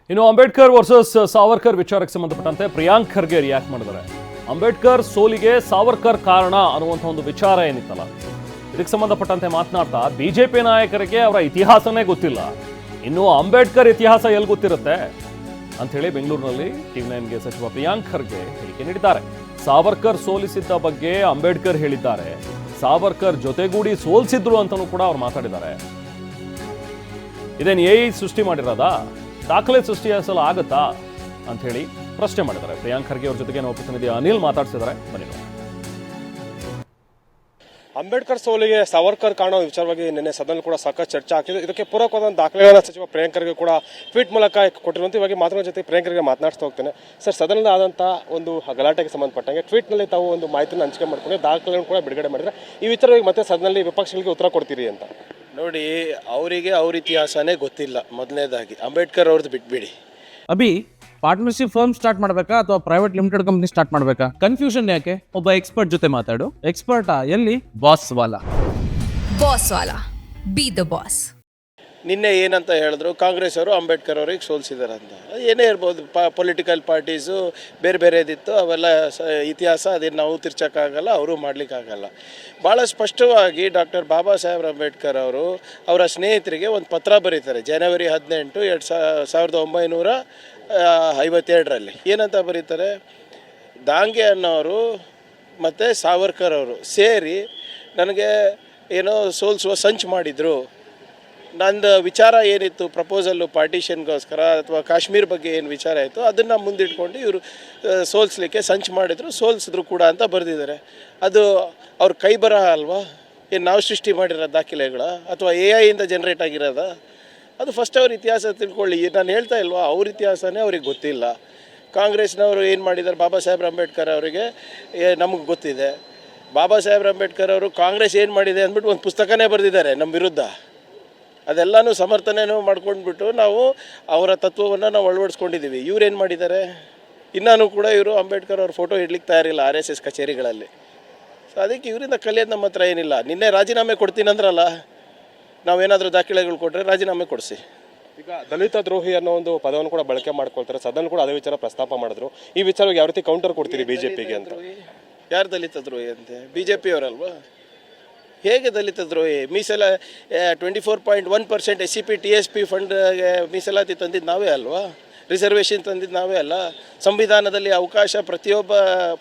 ಇನ್ನು ಅಂಬೇಡ್ಕರ್ ವರ್ಸಸ್ ಸಾವರ್ಕರ್ ವಿಚಾರಕ್ಕೆ ಸಂಬಂಧಪಟ್ಟಂತೆ ಪ್ರಿಯಾಂಕ್ ಖರ್ಗೆ ರಿಯಾಕ್ಟ್ ಮಾಡಿದ್ದಾರೆ. ಅಂಬೇಡ್ಕರ್ ಸೋಲಿಗೆ ಸಾವರ್ಕರ್ ಕಾರಣ ಅನ್ನುವಂಥ ಒಂದು ವಿಚಾರ ಏನಿತ್ತಲ್ಲ, ಇದಕ್ಕೆ ಸಂಬಂಧಪಟ್ಟಂತೆ ಮಾತನಾಡ್ತಾ ಬಿಜೆಪಿ ನಾಯಕರಿಗೆ ಅವರ ಇತಿಹಾಸನೇ ಗೊತ್ತಿಲ್ಲ, ಇನ್ನು ಅಂಬೇಡ್ಕರ್ ಇತಿಹಾಸ ಎಲ್ಲಿ ಗೊತ್ತಿರುತ್ತೆ ಅಂಥೇಳಿ ಬೆಂಗಳೂರಿನಲ್ಲಿ ಟಿವಿ9ಗೆ ಸಚಿವ ಪ್ರಿಯಾಂಕ್ ಖರ್ಗೆ ಹೇಳಿಕೆ ನೀಡಿದ್ದಾರೆ. ಸಾವರ್ಕರ್ ಸೋಲಿಸಿದ್ದ ಬಗ್ಗೆ ಅಂಬೇಡ್ಕರ್ ಹೇಳಿದ್ದಾರೆ, ಸಾವರ್ಕರ್ ಜೊತೆಗೂಡಿ ಸೋಲಿಸಿದ್ರು ಅಂತಲೂ ಕೂಡ ಅವ್ರು ಮಾತಾಡಿದ್ದಾರೆ. ಇದೇನು ಎಐ ಸೃಷ್ಟಿ ಮಾಡಿರೋದಾ, ದಾಖಲೆ ಸೃಷ್ಟಿಸಲು ಆಗತ್ತಾ ಅಂತ ಹೇಳಿ ಪ್ರಶ್ನೆ ಮಾಡಿದ್ದಾರೆ. ಪ್ರಿಯಾಂಕ್ ಖರ್ಗೆ ಅವ್ರ ಜೊತೆಗೆ ನಾವು ಪ್ರತಿನಿಧಿ ಅನಿಲ್ ಮಾತಾಡ್ಸಿದ್ದಾರೆ. ಬನ್ನಿ ನೋಡಿ. ಅಂಬೇಡ್ಕರ್ ಸೋಲಿಗೆ ಸಾವರ್ಕರ್ ಕಾಣೋ ವಿಚಾರವಾಗಿ ನಿನ್ನೆ ಸದನ ಕೂಡ ಸಾಕಷ್ಟು ಚರ್ಚೆ ಆಗ್ತಿದೆ. ಇದಕ್ಕೆ ಪೂರಕವಾದ ದಾಖಲೆಗಳನ್ನ ಸಚಿವ ಪ್ರಿಯಾಂಕ್ ಖರ್ಗೆ ಕೂಡ ಟ್ವೀಟ್ ಮೂಲಕ ಕೊಟ್ಟಿರುವಂತೆ ಇವಾಗ ಮಾತುಗಳ ಜೊತೆ ಪ್ರಿಯಾಂಕ್ ಖರ್ಗೆ ಮಾತನಾಡ್ತಾ ಹೋಗ್ತೇನೆ. ಸರ್, ಸದನದ ಆದಂಥ ಒಂದು ಗಲಾಟೆಗೆ ಸಂಬಂಧಪಟ್ಟಂಗೆ ಟ್ವೀಟ್ನಲ್ಲಿ ತಾವು ಒಂದು ಮಾಹಿತಿನ ಹಂಚಿಕೆ ಮಾಡ್ಕೊಂಡು ದಾಖಲೆಗಳನ್ನು ಕೂಡ ಬಿಡುಗಡೆ ಮಾಡಿದ್ರೆ ಈ ವಿಚಾರವಾಗಿ ಮತ್ತೆ ಸದನದಲ್ಲಿ ವಿಪಕ್ಷಗಳಿಗೆ ಉತ್ತರ ಕೊಡ್ತೀರಿ ಅಂತ. ನೋಡಿ, ಅವರಿಗೆ ಅವ್ರ ಇತಿಹಾಸನೇ ಗೊತ್ತಿಲ್ಲ. ಮೊದಲನೇದಾಗಿ ಅಂಬೇಡ್ಕರ್ ಅವ್ರದ್ದು ಬಿಟ್ಬಿಡಿ. ಅಭಿ ಪಾರ್ಟ್ನರ್ಶಿಪ್ ಫರ್ಮ್ ಸ್ಟಾರ್ಟ್ ಮಾಡಬೇಕಾ ಅಥವಾ ಪ್ರೈವೇಟ್ ಲಿಮಿಟೆಡ್ ಕಂಪ್ನಿ ಸ್ಟಾರ್ಟ್ ಮಾಡಬೇಕಾ? ಕನ್ಫ್ಯೂಷನ್ ಯಾಕೆ? ಒಬ್ಬ ಎಕ್ಸ್ಪರ್ಟ್ ಜೊತೆ ಮಾತಾಡು. ಎಕ್ಸ್ಪರ್ಟಾ? ಎಲ್ಲಿ? Boss Vala. B the boss. ನಿನ್ನೆ ಏನಂತ ಹೇಳಿದ್ರು, ಕಾಂಗ್ರೆಸ್ ಅವರು ಅಂಬೇಡ್ಕರ್ ಅವ್ರಿಗೆ ಸೋಲಿಸಿದಾರೆ ಅಂತ. ಏನೇ ಇರ್ಬೋದು, ಪೊಲಿಟಿಕಲ್ ಪಾರ್ಟೀಸು ಬೇರೆ ಬೇರೆದಿತ್ತು, ಅವೆಲ್ಲ ಇತಿಹಾಸ, ಅದೇನು ನಾವು ತಿರ್ಚೋಕ್ಕಾಗಲ್ಲ, ಅವರು ಮಾಡಲಿಕ್ಕಾಗಲ್ಲ. ಭಾಳ ಸ್ಪಷ್ಟವಾಗಿ ಡಾಕ್ಟರ್ ಬಾಬಾ ಸಾಹೇಬ್ ಅಂಬೇಡ್ಕರ್ ಅವರು ಅವರ ಸ್ನೇಹಿತರಿಗೆ ಒಂದು ಪತ್ರ ಬರೀತಾರೆ ಜನವರಿ 18, 1952 ಏನಂತ ಬರೀತಾರೆ, ದಾಂಗೆ ಅನ್ನೋರು ಮತ್ತು ಸಾವರ್ಕರ್ ಅವರು ಸೇರಿ ನನಗೆ ಏನೋ ಸೋಲಿಸುವ ಸಂಚು ಮಾಡಿದರು. ನಂದು ವಿಚಾರ ಏನಿತ್ತು, ಪ್ರಪೋಸಲ್ಲು ಪಾರ್ಟಿಷನ್ಗೋಸ್ಕರ ಅಥವಾ ಕಾಶ್ಮೀರ ಬಗ್ಗೆ ಏನು ವಿಚಾರ ಆಯಿತು ಅದನ್ನು ಮುಂದಿಟ್ಕೊಂಡು ಇವರು ಸೋಲಿಸ್ಲಿಕ್ಕೆ ಸಂಚು ಮಾಡಿದರು, ಸೋಲಿಸಿದ್ರು ಕೂಡ ಅಂತ ಬರೆದಿದ್ದಾರೆ. ಅದು ಅವ್ರ ಕೈ ಬರಹ ಅಲ್ವಾ? ಏನು ನಾವು ಸೃಷ್ಟಿ ಮಾಡಿರೋ ದಾಖಲೆಗಳ ಅಥವಾ AI ಜನರೇಟ್ ಆಗಿರೋದ? ಅದು ಫಸ್ಟ್ ಅವ್ರ ಇತಿಹಾಸ ತಿಳ್ಕೊಳ್ಳಿ. ನಾನು ಹೇಳ್ತಾ ಇಲ್ವಾ, ಅವ್ರ ಇತಿಹಾಸನೇ ಅವ್ರಿಗೆ ಗೊತ್ತಿಲ್ಲ. ಕಾಂಗ್ರೆಸ್ನವರು ಏನು ಮಾಡಿದ್ದಾರೆ, ಬಾಬಾ ಸಾಹೇಬ್ ಅಂಬೇಡ್ಕರ್ ಅವರಿಗೆ ನಮಗೆ ಗೊತ್ತಿದೆ. ಬಾಬಾ ಸಾಹೇಬ್ ಅಂಬೇಡ್ಕರ್ ಅವರು ಕಾಂಗ್ರೆಸ್ ಏನು ಮಾಡಿದೆ ಅಂದ್ಬಿಟ್ಟು ಒಂದು ಪುಸ್ತಕನೇ ಬರೆದಿದ್ದಾರೆ ನಮ್ಮ ವಿರುದ್ಧ. ಅದೆಲ್ಲನೂ ಸಮರ್ಥನೆಯೂ ಮಾಡ್ಕೊಂಡ್ಬಿಟ್ಟು ನಾವು ಅವರ ತತ್ವವನ್ನು ನಾವು ಅಳವಡಿಸ್ಕೊಂಡಿದ್ದೀವಿ. ಇವ್ರೇನು ಮಾಡಿದ್ದಾರೆ, ಇನ್ನೂ ಕೂಡ ಇವರು ಅಂಬೇಡ್ಕರ್ ಅವ್ರ ಫೋಟೋ ಇಡ್ಲಿಕ್ಕೆ ತಯಾರಿಲ್ಲ RSS ಕಚೇರಿಗಳಲ್ಲಿ. ಸೊ ಅದಕ್ಕೆ ಇವರಿಂದ ಕಲಿಯೋದು ನಮ್ಮ ಹತ್ರ ಏನಿಲ್ಲ. ನಿನ್ನೆ ರಾಜೀನಾಮೆ ಕೊಡ್ತೀನಿ ಅಂದ್ರಲ್ಲ, ನಾವೇನಾದರೂ ದಾಖಲೆಗಳು ಕೊಟ್ಟರೆ ರಾಜೀನಾಮೆ ಕೊಡಿಸಿ. ಈಗ ದಲಿತ ದ್ರೋಹಿ ಅನ್ನೋ ಒಂದು ಪದವನ್ನು ಕೂಡ ಬಳಕೆ ಮಾಡ್ಕೊಳ್ತಾರೆ. ಸದನ ಕೂಡ ಅದೇ ವಿಚಾರ ಪ್ರಸ್ತಾಪ ಮಾಡಿದ್ರು. ಈ ವಿಚಾರವಾಗಿ ಯಾವ ರೀತಿ ಕೌಂಟರ್ ಕೊಡ್ತೀರಿ ಬಿಜೆಪಿಗೆ ಅಂತ? ಯಾರು ದಲಿತ ದ್ರೋಹಿ ಅಂತೆ? BJP ಅವರಲ್ವಾ? ಹೇಗೆ ದಲಿತ ದ್ರೋಹಿ? 24.1% SCP TSP ಫಂಡ್ ಮೀಸಲಾತಿ ತಂದಿದ್ದು ನಾವೇ ಅಲ್ವಾ? ರಿಸರ್ವೇಷನ್ ತಂದಿದ್ದು ನಾವೇ ಅಲ್ಲ? ಸಂವಿಧಾನದಲ್ಲಿ ಅವಕಾಶ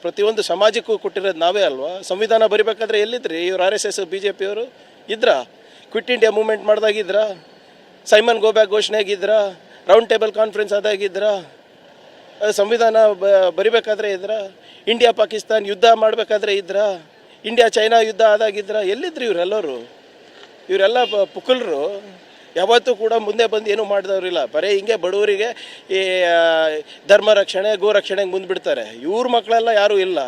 ಪ್ರತಿಯೊಂದು ಸಮಾಜಕ್ಕೂ ಕೊಟ್ಟಿರೋದು ನಾವೇ ಅಲ್ವಾ? ಸಂವಿಧಾನ ಬರಿಬೇಕಾದ್ರೆ ಎಲ್ಲಿದ್ರಿ ಇವ್ರು? RSS BJP ಅವರು ಇದ್ರಾ? ಕ್ವಿಟ್ ಇಂಡಿಯಾ ಮೂವ್ಮೆಂಟ್ ಮಾಡ್ದಾಗಿದ್ರ? ಸೈಮನ್ ಗೋಬ್ಯಾಕ್ ಘೋಷಣೆಯಾಗಿದ್ರ? ರೌಂಡ್ ಟೇಬಲ್ ಕಾನ್ಫರೆನ್ಸ್ ಆದಾಗಿದ್ರ? ಸಂವಿಧಾನ ಬರಿಬೇಕಾದ್ರೆ ಇದ್ರ? ಇಂಡಿಯಾ ಪಾಕಿಸ್ತಾನ್ ಯುದ್ಧ ಮಾಡಬೇಕಾದ್ರೆ ಇದ್ರ? ಇಂಡಿಯಾ ಚೈನಾ ಯುದ್ಧ ಆದಾಗಿದ್ರ? ಎಲ್ಲಿದ್ರಿ ಇವರೆಲ್ಲರೂ? ಇವರೆಲ್ಲ ಪುಕ್ಕಲರು. ಯಾವತ್ತೂ ಕೂಡ ಮುಂದೆ ಬಂದು ಏನೂ ಮಾಡಿದವ್ರಿಲ್ಲ. ಬರೀ ಹಿಂಗೆ ಬಡವರಿಗೆ ಈ ಧರ್ಮ ರಕ್ಷಣೆ ಗೋ ರಕ್ಷಣೆಗೆ ಮುಂದ್ಬಿಡ್ತಾರೆ. ಇವ್ರ ಮಕ್ಕಳೆಲ್ಲ ಯಾರೂ ಇಲ್ಲ.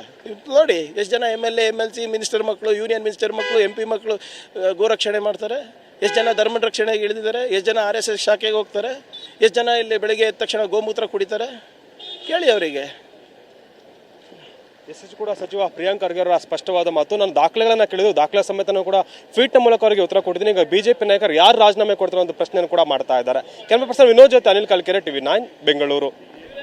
ನೋಡಿ ಎಷ್ಟು ಜನ MLA MLC ಮಿನಿಸ್ಟರ್ ಮಕ್ಕಳು, ಯೂನಿಯನ್ ಮಿನಿಸ್ಟರ್ ಮಕ್ಕಳು, MP ಮಕ್ಕಳು ಗೋ ರಕ್ಷಣೆ ಮಾಡ್ತಾರೆ. ಎಷ್ಟು ಜನ ಧರ್ಮ ರಕ್ಷಣೆಗೆ ಇಳಿದಿದ್ದಾರೆ? ಎಷ್ಟು ಜನ RSS ಶಾಖೆಗೆ ಹೋಗ್ತಾರೆ? ಎಷ್ಟು ಜನ ಇಲ್ಲಿ ಬೆಳಗ್ಗೆ ಎದ್ದ ತಕ್ಷಣ ಗೋಮೂತ್ರ ಕುಡಿತಾರೆ? ಕೇಳಿ ಅವರಿಗೆ. ಕೂಡ ಸಚಿವ ಪ್ರಿಯಾಂಕ್ ಖರ್ಗೆ ಅವರ ಸ್ಪಷ್ಟವಾದ ಮಾತು. ನಾನು ದಾಖಲೆಗಳನ್ನು ಕೇಳಿದ್ದು, ದಾಖಲೆ ಸಮೇತನೂ ಕೂಡ ಟ್ವೀಟ್ ಮೂಲಕ ಅವರಿಗೆ ಉತ್ತರ ಕೊಟ್ಟಿದ್ದೀನಿ. ಈಗ ಬಿಜೆಪಿ ನಾಯಕರು ಯಾರು ರಾಜೀನಾಮೆ ಕೊಡ್ತಾರೆ ಒಂದು ಪ್ರಶ್ನೆಯನ್ನು ಕೂಡ ಮಾಡ್ತಾ ಇದ್ದಾರೆ. ಕ್ಯಾಮರಾ ಪರ್ಸನ್ ವಿನೋದ್ ಜೊತೆ ಅನಿಲ್ ಕಲ್ಕೆರೆ, TV9 ಬೆಂಗಳೂರು.